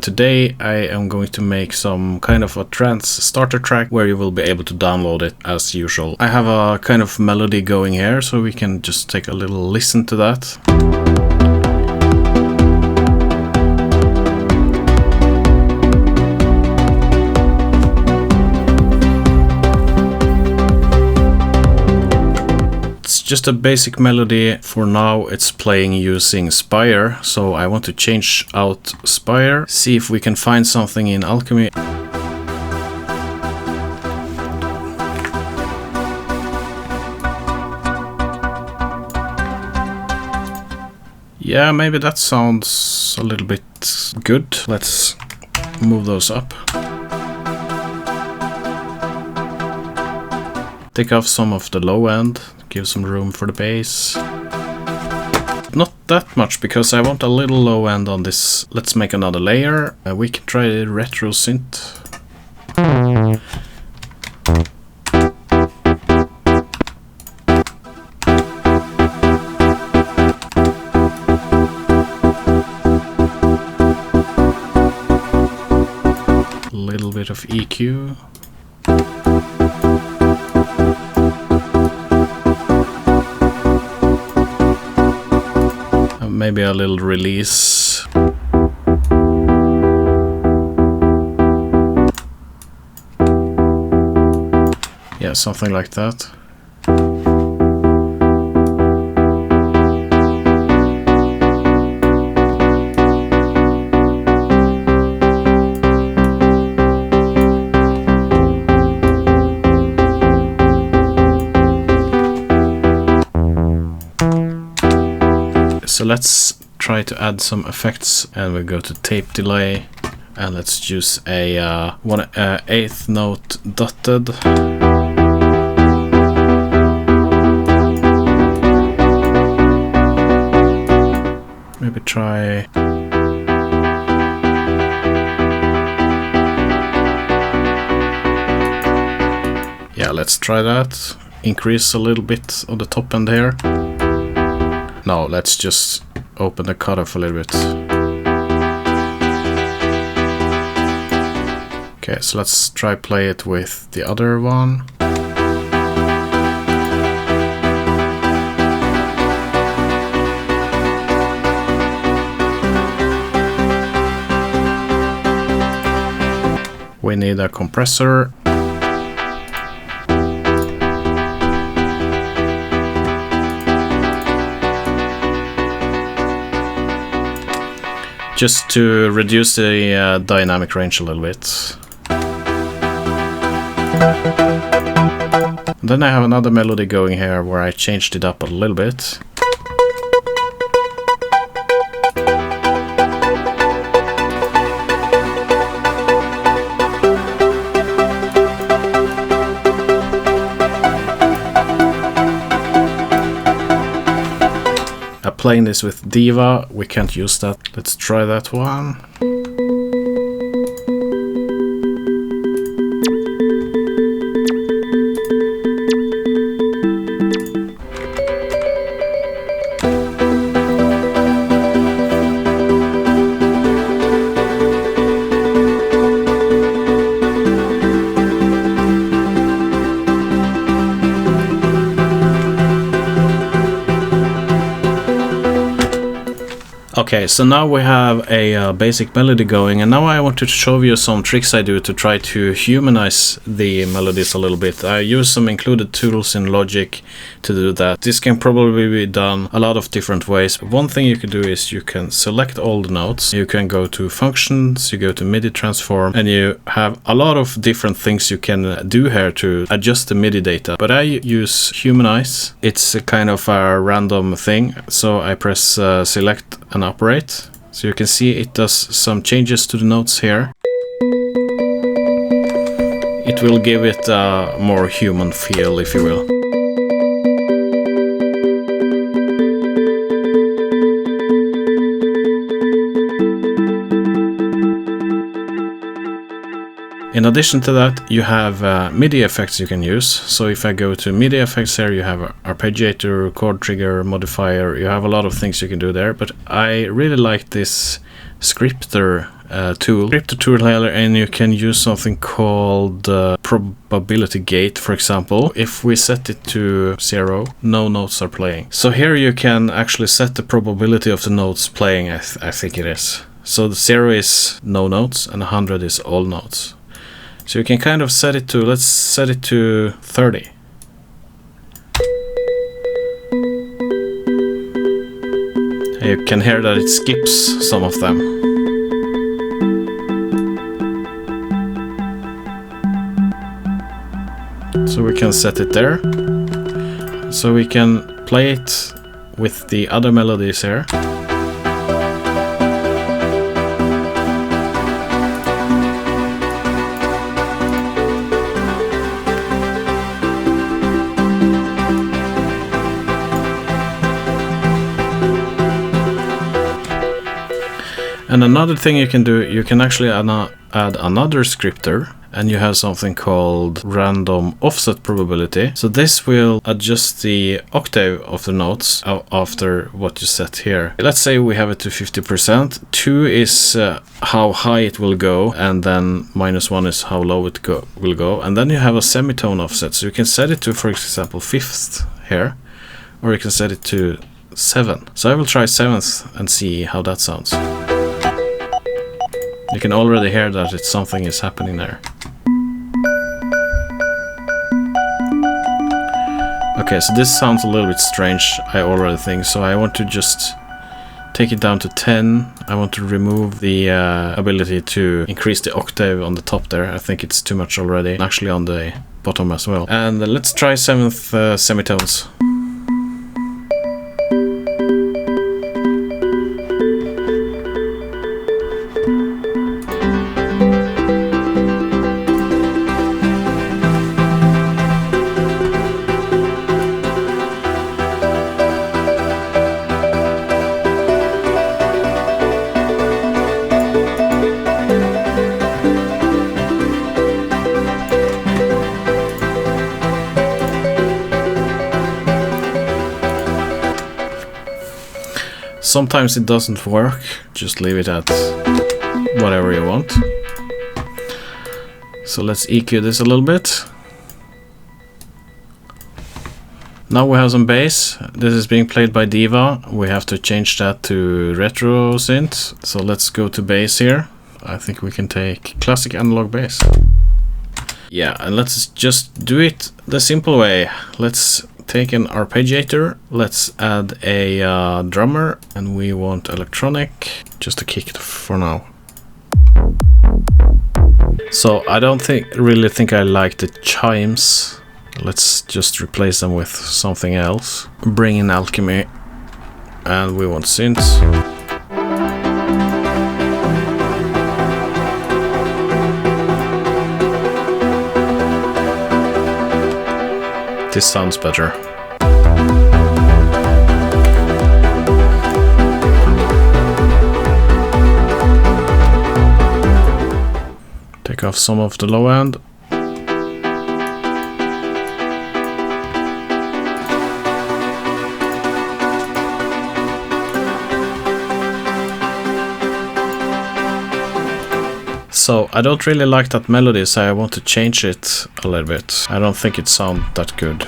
Today I am going to make some kind of a trance starter track where you will be able to download it as usual. I have a kind of melody going here, so we can just take a little listen to that. Just a basic melody. For now it's playing using Spire, so I want to change out Spire, see if we can find something in Alchemy. Yeah, maybe that sounds a little bit good. Let's move those up. Take off some of the low end. Give some room for the bass. Not that much, because I want a little low end on this. Let's make another layer. We can try the retro synth. A little bit of EQ. Maybe a little release. Yeah, something like that. So let's try to add some effects, and we go to tape delay, and let's use a 1/8 note dotted. Maybe try let's try that. Increase a little bit on the top end here. No, let's just open the cutoff a little bit. Okay, so let's try play it with the other one. We need a compressor. Just to reduce the dynamic range a little bit. Then I have another melody going here where I changed it up a little bit. Playing this with Diva, we can't use that. Let's try that one. Okay, so now we have a basic melody going, and now I want to show you some tricks I do to try to humanize the melodies a little bit. I use some included tools in Logic to do that. This can probably be done a lot of different ways. One thing you can do is you can select all the notes. You can go to functions, you go to Midi Transform, and you have a lot of different things you can do here to adjust the MIDI data. But I use humanize. It's a kind of a random thing, so I press select and operate. So you can see it does some changes to the notes here. It will give it a more human feel, if you will. In addition to that, you have Midi effects you can use. So if I go to Midi effects here, you have arpeggiator, chord trigger, modifier. You have a lot of things you can do there. But I really like this scripter tool. Grip the tool here and you can use something called probability gate, for example. If we set it to 0, no notes are playing. So here you can actually set the probability of the notes playing, I think it is. So the 0 is no notes and 100 is all notes. So you can kind of set it to, let's set it to 30. You can hear that it skips some of them. So we can set it there. So we can play it with the other melodies here. And another thing you can do, you can actually add another scripter, and you have something called random offset probability. So this will adjust the octave of the notes after what you set here. Let's say we have it to 50%. 2 is how high it will go, and then -1 is how low it will go. And then you have a semitone offset. So you can set it to, for example, 5th here, or you can set it to 7. So I will try 7th and see how that sounds. You can already hear that something is happening there. Okay, so this sounds a little bit strange, I already think, so I want to just take it down to 10. I want to remove the ability to increase the octave on the top there. I think it's too much already, actually on the bottom as well. And let's try 7th semitones. Sometimes it doesn't work, just leave it at whatever you want. So let's EQ this a little bit. Now we have some bass. This is being played by Diva. We have to change that to retro synth. So let's go to bass here. I think we can take classic analog bass. Yeah, and let's just do it the simple way. Let's take an arpeggiator, let's add a drummer, and we want electronic, just to kick it for now. So I don't really think I like the chimes. Let's just replace them with something else. Bring in alchemy, and we want synths. This sounds better. Take off some of the low end. So I don't really like that melody, so I want to change it a little bit. I don't think it sounds that good.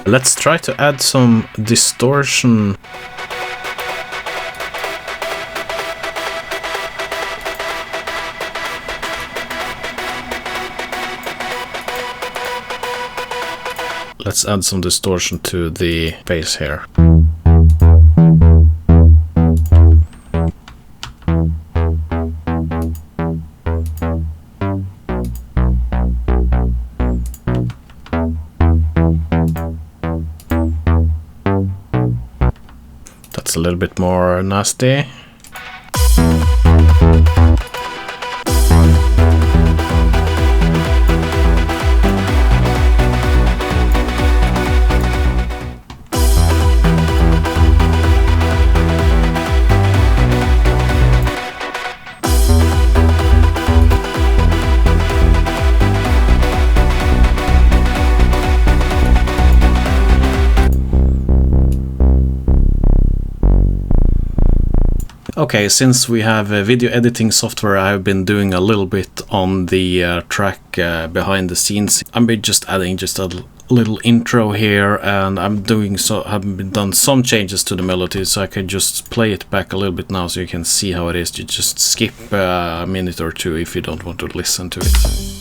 Let's try to add some distortion. let's add some distortion to the bass here. That's a little bit more nasty. Okay, since we have video editing software, I've been doing a little bit on the track behind the scenes. I'm just adding just a little intro here, and have done some changes to the melody, so I can just play it back a little bit now so you can see how it is. You just skip a minute or two if you don't want to listen to it.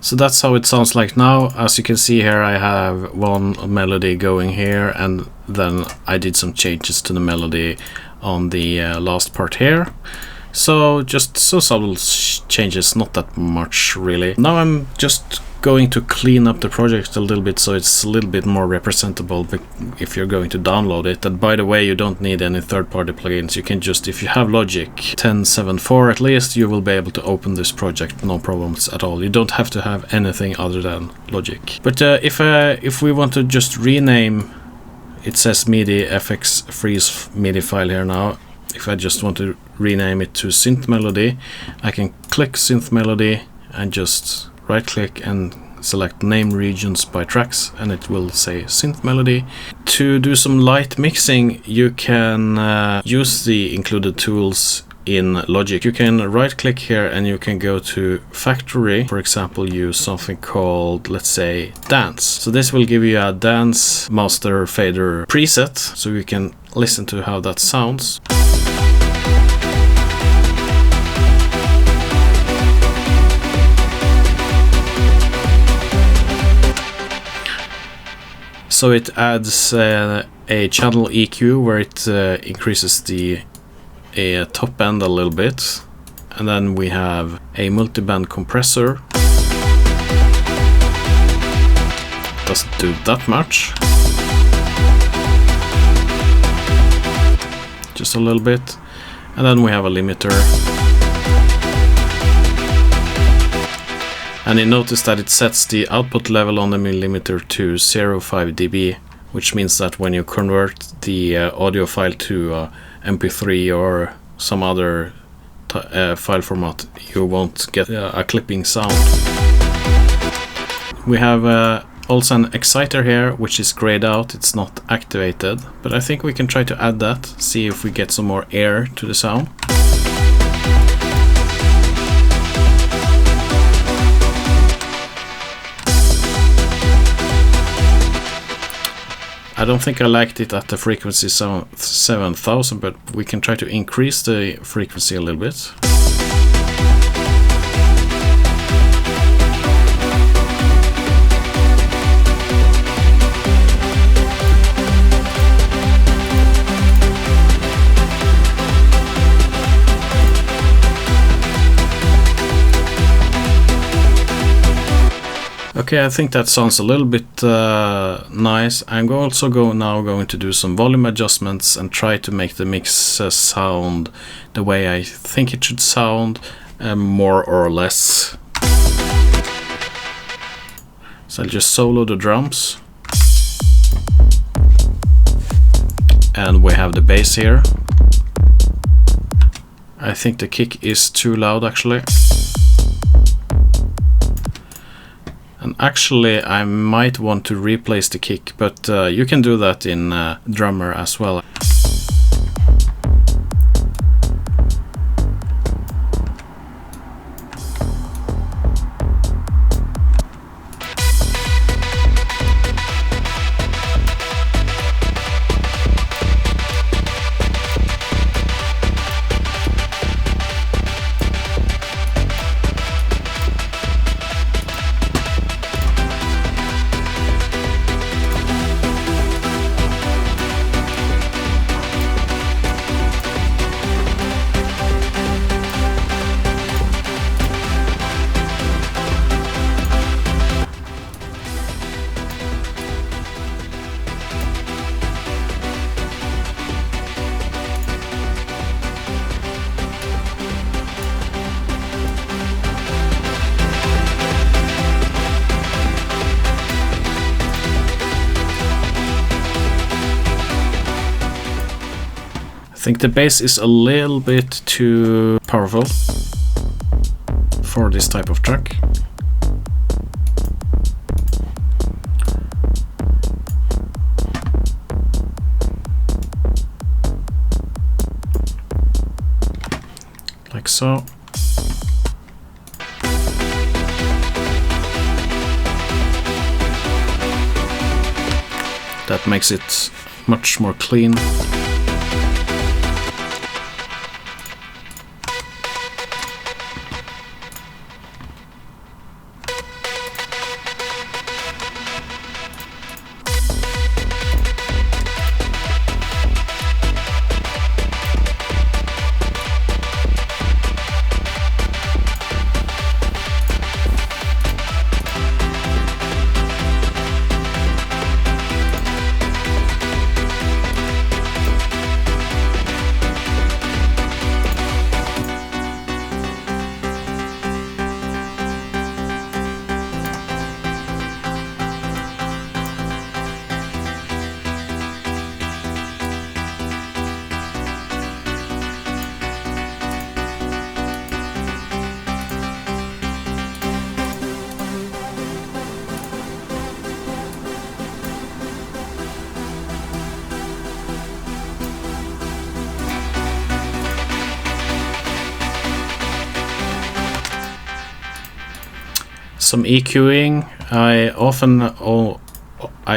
So that's how it sounds like now. As you can see here, I have one melody going here, and then I did some changes to the melody on the last part here. So just so subtle changes, not that much really. Now I'm just going to clean up the project a little bit so it's a little bit more representable if you're going to download it. And by the way, you don't need any third-party plugins. You can just, if you have Logic 10.7.4 at least, you will be able to open this project, no problems at all. You don't have to have anything other than Logic. But if we want to just rename, it says Midi Effects freeze MIDI file here now. If I just want to rename it to Synth Melody, I can click Synth Melody and just right click and select name regions by tracks, and it will say Synth Melody. To do some light mixing, you can use the included tools in Logic. You can right click here and you can go to Factory, for example, use something called, let's say, Dance. So this will give you a dance master fader preset, so you can listen to how that sounds. So it adds a channel EQ where it increases the top end a little bit, and then we have a multiband compressor. Doesn't do that much, just a little bit, and then we have a limiter. And you notice that it sets the output level on the limiter to 0.5 dB, which means that when you convert the audio file to MP3 or some other file format, you won't get a clipping sound. We have also an exciter here, which is grayed out, it's not activated, but I think we can try to add that, see if we get some more air to the sound. I don't think I liked it at the frequency 7000, but we can try to increase the frequency a little bit. Okay, I think that sounds a little bit nice. I'm also going to do some volume adjustments and try to make the mix sound the way I think it should sound, more or less. So I'll just solo the drums. And we have the bass here. I think the kick is too loud actually. And actually I might want to replace the kick, but you can do that in Drummer as well. I think the bass is a little bit too powerful for this type of track. Like so. That makes it much more clean. Some EQing. I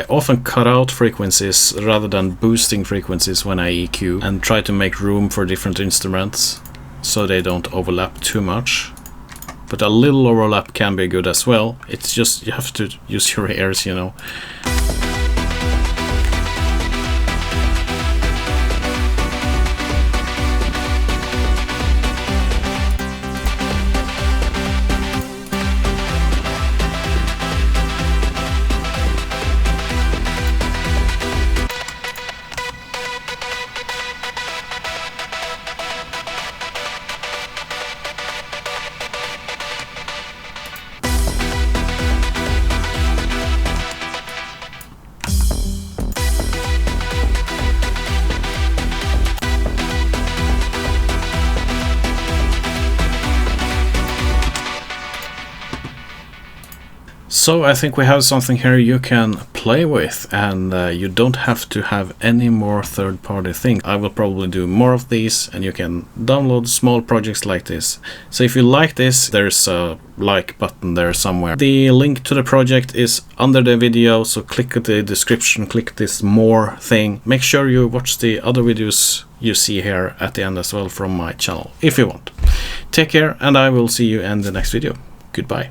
often cut out frequencies rather than boosting frequencies when I EQ, and try to make room for different instruments so they don't overlap too much. But a little overlap can be good as well. It's just you have to use your ears, you know. So I think we have something here you can play with, and you don't have to have any more third-party things. I will probably do more of these, and you can download small projects like this. So if you like this, there's a like button there somewhere. The link to the project is under the video, so click the description, click this more thing. Make sure you watch the other videos you see here at the end as well from my channel, if you want. Take care, and I will see you in the next video. Goodbye.